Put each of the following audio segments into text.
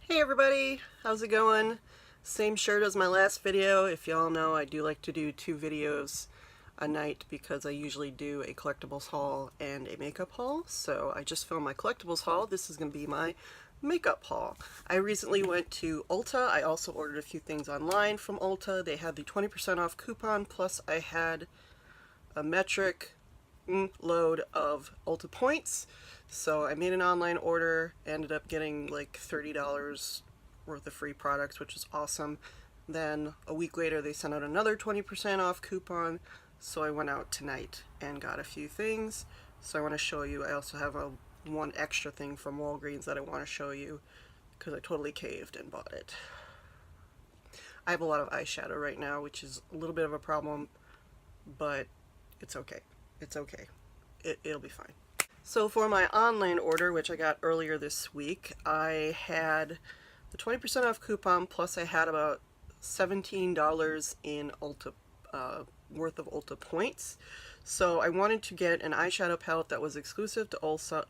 Hey everybody, how's it going? Same shirt as my last video. If y'all know, I do like to do 2 videos a night because I usually do a collectibles haul and a makeup haul. So I just filmed my collectibles haul. This is going to be my makeup haul. I recently went to Ulta. I also ordered a few things online from Ulta. They had the 20% off coupon, plus I had a metric load of Ulta points. So I made an online order, ended up getting like $30 worth of free products, which is awesome. Then a week later they sent out another 20% off coupon, so I went out tonight and got a few things. So I want to show you. I also have one extra thing from Walgreens that I want to show you because I totally caved and bought it. I have a lot of eyeshadow right now, which is a little bit of a problem, but it's okay. It's okay. It'll be fine. So for my online order, which I got earlier this week, I had the 20% off coupon, plus I had about $17 in Ulta worth of Ulta points. So I wanted to get an eyeshadow palette that was exclusive to Ulta.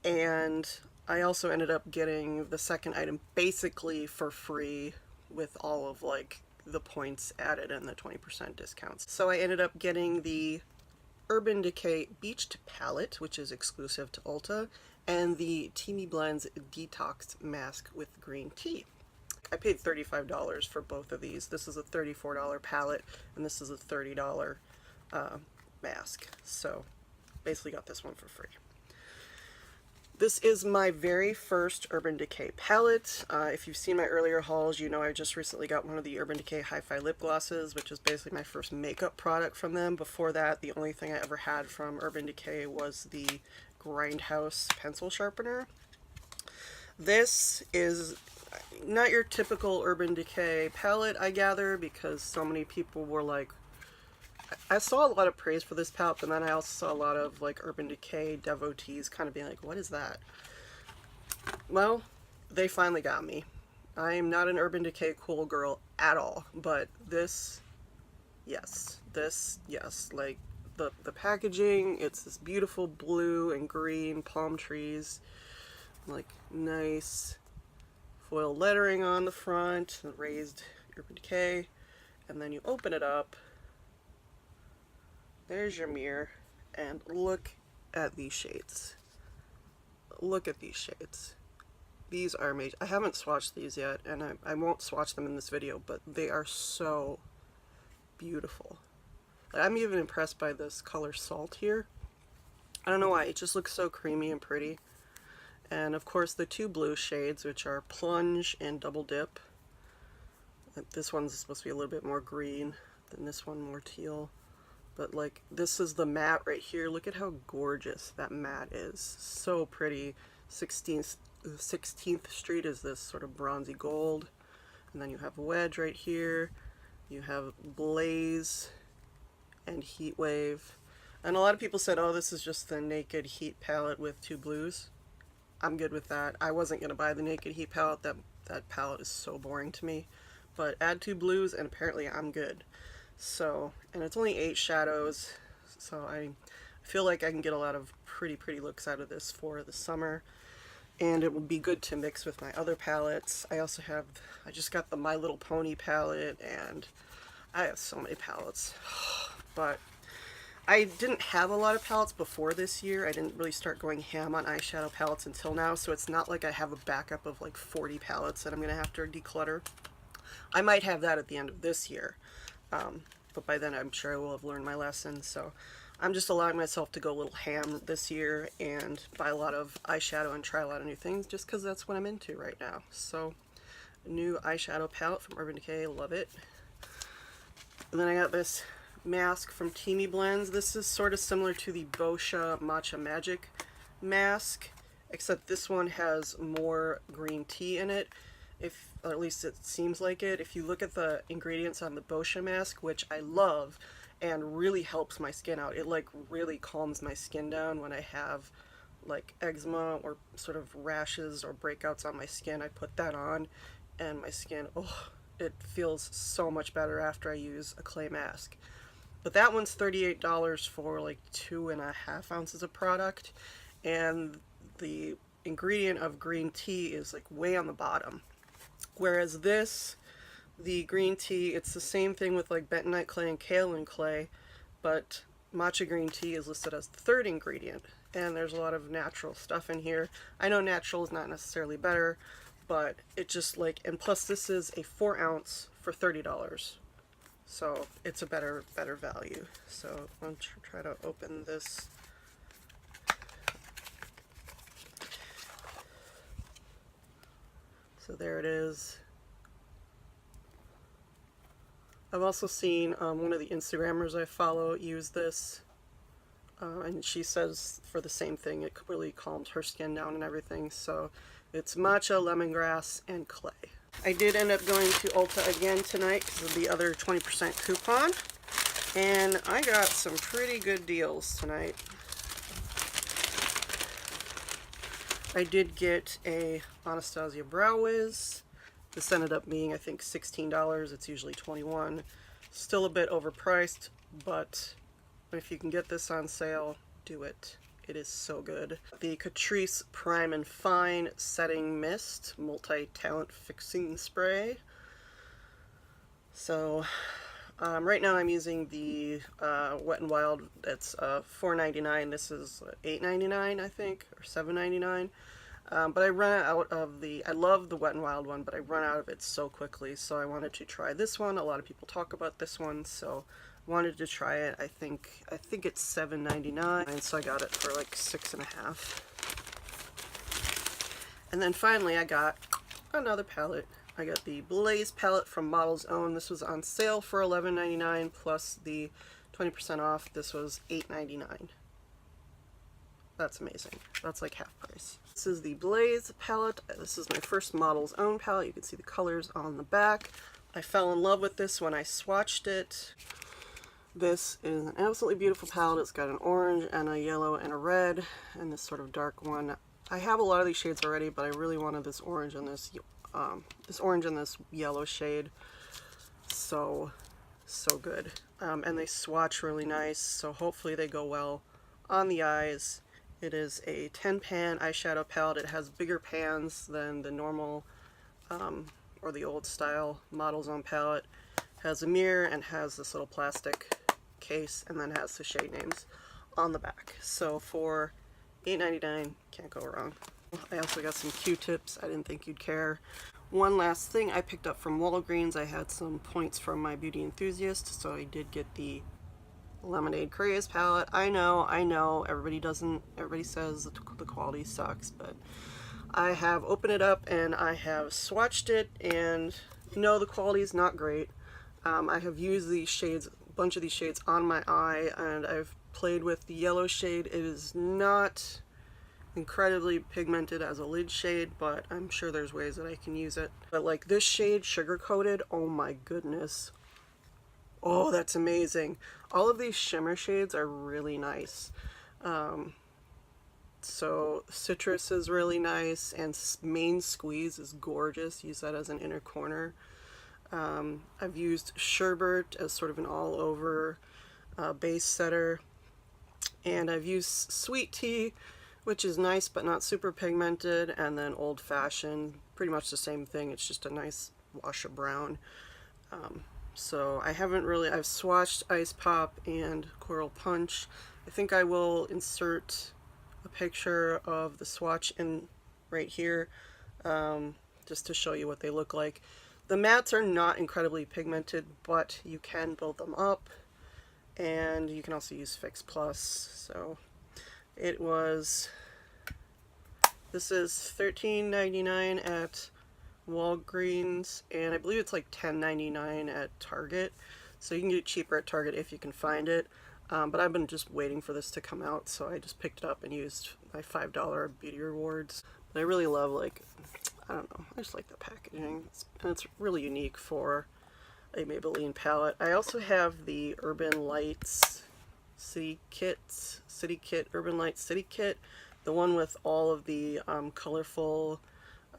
And I also ended up getting the second item basically for free with all of like the points added and the 20% discounts. So I ended up getting the Urban Decay Beached palette, which is exclusive to Ulta, and the Teami Blends Detox Mask with green tea. I paid $35 for both of these. This is a $34 palette, and this is a $30 mask. So basically got this one for free. This is my very first Urban Decay palette. If you've seen my earlier hauls, you know I just recently got one of the Urban Decay Hi-Fi lip glosses, which is basically my first makeup product from them. Before that, the only thing I ever had from Urban Decay was the Grindhouse pencil sharpener. This is not your typical Urban Decay palette, I gather, because so many people were like, I saw a lot of praise for this palette, but then I also saw a lot of like Urban Decay devotees kind of being like, what is that? Well, they finally got me. I am not an Urban Decay cool girl at all, but this, yes. This, yes. Like the packaging, it's this beautiful blue and green palm trees, like nice foil lettering on the front, raised Urban Decay, and then you open it up. There's your mirror, and look at these shades. Look at these shades. These are amazing. I haven't swatched these yet, and I won't swatch them in this video, but they are so beautiful. I'm even impressed by this color Salt here. I don't know why, it just looks so creamy and pretty. And of course the two blue shades, which are Plunge and Double Dip. This one's supposed to be a little bit more green than this one, more teal. But like, this is the matte right here. Look at how gorgeous that matte is. So pretty. 16th Street is this sort of bronzy gold. And then you have Wedge right here. You have Blaze and Heat Wave. And a lot of people said, oh, this is just the Naked Heat palette with 2 blues. I'm good with that. I wasn't going to buy the Naked Heat palette. That palette is so boring to me. But add 2 blues and apparently I'm good. So, and it's only 8 shadows, so I feel like I can get a lot of pretty looks out of this for the summer, and it would be good to mix with my other palettes. I just got the My Little Pony palette, and I have so many palettes, but I didn't have a lot of palettes before this year. I didn't really start going ham on eyeshadow palettes until now, so it's not like I have a backup of like 40 palettes that I'm going to have to declutter. I might have that at the end of this year. But by then I'm sure I will have learned my lesson, so I'm just allowing myself to go a little ham this year and buy a lot of eyeshadow and try a lot of new things just because that's what I'm into right now. So, new eyeshadow palette from Urban Decay, love it. And then I got this mask from Teami Blends. This is sort of similar to the Boscia Matcha Magic mask, except this one has more green tea in it. Or at least it seems like it. If you look at the ingredients on the Boscia mask, which I love and really helps my skin out, it like really calms my skin down when I have like eczema or sort of rashes or breakouts on my skin. I put that on and my skin, oh, it feels so much better after I use a clay mask. But that one's $38 for like 2.5 ounces of product, and the ingredient of green tea is like way on the bottom. Whereas this, the green tea, it's the same thing with like bentonite clay and kaolin clay, but matcha green tea is listed as the third ingredient. And there's a lot of natural stuff in here. I know natural is not necessarily better, but it just like, and plus this is a 4 ounce for $30. So it's a better value. So I'm try to open this. So there it is. I've also seen one of the Instagrammers I follow use this. And she says for the same thing, it really calms her skin down and everything. So it's matcha, lemongrass, and clay. I did end up going to Ulta again tonight because of the other 20% coupon. And I got some pretty good deals tonight. I did get a Anastasia Brow Wiz. This ended up being, I think, $16. It's usually $21. Still a bit overpriced, but if you can get this on sale, do it. It is so good. The Catrice Prime and Fine Setting Mist Multi-Talent Fixing Spray. So right now I'm using the Wet n Wild. It's $4.99. This is $8.99, I think, or $7.99. But I run out of the, I love the Wet n Wild one, but I run out of it so quickly, so I wanted to try this one. A lot of people talk about this one, so I wanted to try it. I think it's $7.99, and so I got it for like $6.50. And then finally I got another palette. I got the Blaze palette from Model's Own. This was on sale for $11.99 plus the 20% off. This was $8.99. That's amazing. That's like half price. This is the Blaze palette. This is my first Model's Own palette. You can see the colors on the back. I fell in love with this when I swatched it. This is an absolutely beautiful palette. It's got an orange and a yellow and a red and this sort of dark one. I have a lot of these shades already, but I really wanted this orange and this yellow shade. So good. And they swatch really nice, so hopefully they go well on the eyes. It is a 10-pan eyeshadow palette. It has bigger pans than the normal or the old style Model's Own palette. Has a mirror and has this little plastic case, and then has the shade names on the back. So for $8.99, can't go wrong. I also got some Q-tips. I didn't think you'd care. One last thing I picked up from Walgreens. I had some points from my beauty enthusiast, so I did get the Lemonade Craze palette. I know, everybody says the quality sucks, but I have opened it up and I have swatched it, and no, the quality is not great. I have used these shades, a bunch of these shades on my eye, and I've played with the yellow shade. It is not incredibly pigmented as a lid shade, but I'm sure there's ways that I can use it. But like this shade, Sugar Coated, oh my goodness. Oh, that's amazing. All of these shimmer shades are really nice. So Citrus is really nice, and Main Squeeze is gorgeous. Use that as an inner corner. I've used Sherbet as sort of an all-over base setter. And I've used Sweet Tea, which is nice but not super pigmented, and then Old Fashioned, pretty much the same thing. It's just a nice wash of brown. So I haven't really, I've swatched Ice Pop and Coral Punch. I think I will insert a picture of the swatch in right here, just to show you what they look like. The mattes are not incredibly pigmented, but you can build them up, and you can also use Fix Plus. So it was, this is $13.99 at Walgreens, and I believe it's like $10.99 at Target, so you can get it cheaper at Target if you can find it. But I've been just waiting for this to come out, so I just picked it up and used my $5 beauty rewards. But I really love, like, I don't know, I just like the packaging, and it's really unique for a Maybelline palette. I also have the Urban Lights City Kit, Urban Lights City Kit, the one with all of the colorful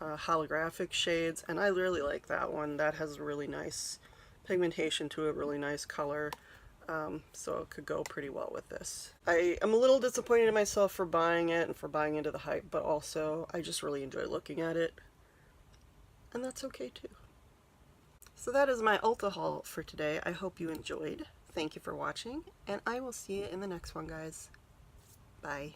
holographic shades, and I really like that one. That has really nice pigmentation to it, really nice color. so it could go pretty well with this. I am a little disappointed in myself for buying it and for buying into the hype, but also I just really enjoy looking at it, and that's okay too. So that is my Ulta haul for today. I hope you enjoyed. Thank you for watching, and I will see you in the next one, guys. Bye.